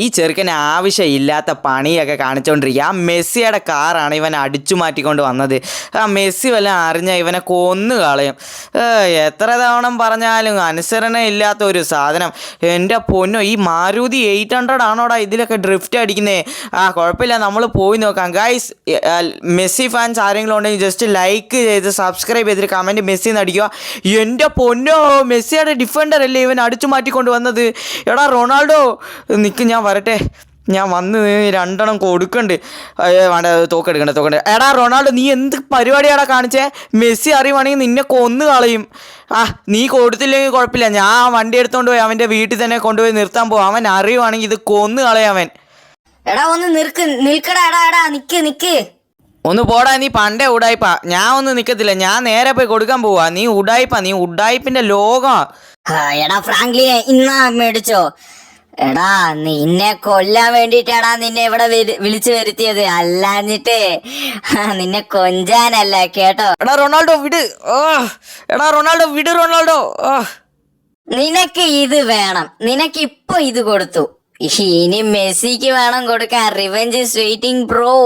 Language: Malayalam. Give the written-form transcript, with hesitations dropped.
ഈ ചെറുക്കന് ആവശ്യമില്ലാത്ത പണിയൊക്കെ കാണിച്ചുകൊണ്ടിരിക്കുക. ആ മെസ്സിയുടെ കാറാണ് ഇവൻ അടിച്ചു മാറ്റിക്കൊണ്ട് വന്നത്. ആ മെസ്സി വല്ലതും അറിഞ്ഞാൽ ഇവനെ കൊന്നു കളയും. എത്ര തവണ പറഞ്ഞാലും അനുസരണ ഇല്ലാത്ത ഒരു സാധനം. എൻ്റെ പൊന്നോ, ഈ മാരുതി 800 ആണോടാ ഇതിലൊക്കെ ഡ്രിഫ്റ്റ് അടിക്കുന്നേ? കുഴപ്പമില്ല, നമ്മൾ പോയി നോക്കാം ഗൈസ്. മെസ്സി ഫാൻസ് ആരെങ്കിലും ഉണ്ടെങ്കിൽ ജസ്റ്റ് ലൈക്ക് ചെയ്ത് സബ്സ്ക്രൈബ് ചെയ്തിട്ട് കമൻറ്റ് മെസ്സി എന്ന് അടിക്കുക. എൻ്റെ പൊന്നോ, മെസ്സിയുടെ ഡിഫൻഡർ അല്ലേ ഇവൻ അടിച്ചു മാറ്റിക്കൊണ്ട് വന്നത്. എടാ റൊണാൾഡോ നിൽക്ക്, ഞാൻ വരട്ടെ. ഞാൻ വന്ന് 2 കൊടുക്കണ്ട്. വേണ്ട, തോക്കെടുക്കണ്ട. എടാ റൊണാൾഡോ, നീ എന്ത് പരിപാടിയാടാ കാണിച്ചേ? മെസ്സി അറിയുവാണെങ്കിൽ നിന്നെ കൊന്നു കളയും. നീ കൊടുത്തില്ലെങ്കിൽ കുഴപ്പമില്ല, ഞാൻ ആ വണ്ടി എടുത്തോണ്ട് പോയി അവൻ്റെ വീട്ടിൽ തന്നെ കൊണ്ടുപോയി നിർത്താൻ പോകും. അവൻ അറിയുവാണെങ്കിൽ ഇത് കൊന്നു കളയും അവൻ. എടാ ഒന്ന് നിൽക്കടാ. എടാ നിക്ക്. ഒന്ന് പോടാ, നീ പണ്ടേ ഉടായിപ്പാ. ഞാൻ ഒന്നും നിൽക്കത്തില്ല, ഞാൻ നേരെ പോയി കൊടുക്കാൻ പോവാ. നീ ഉടായിപ്പിന്റെ ലോകം. എടാ ഫ്രാങ്ക്ലിനെ ഇന്നാ മേടിച്ചോ. എടാ നിന്നെ കൊല്ലാൻ വേണ്ടിട്ടാടാ നിന്നെ ഇവിടെ വിളിച്ചു വരുത്തിയത്, അല്ലാഞ്ഞിട്ട് നിന്നെ കൊഞ്ചാനല്ല കേട്ടോ. എടാ റൊണാൾഡോ വിട്. റൊണാൾഡോ. നിനക്ക് ഇത് വേണം, നിനക്ക് ഇപ്പൊ ഇത് കൊടുത്തു, ഇനി മെസ്സിക്ക് വേണം കൊടുക്കാൻ. Revenge is waiting bro.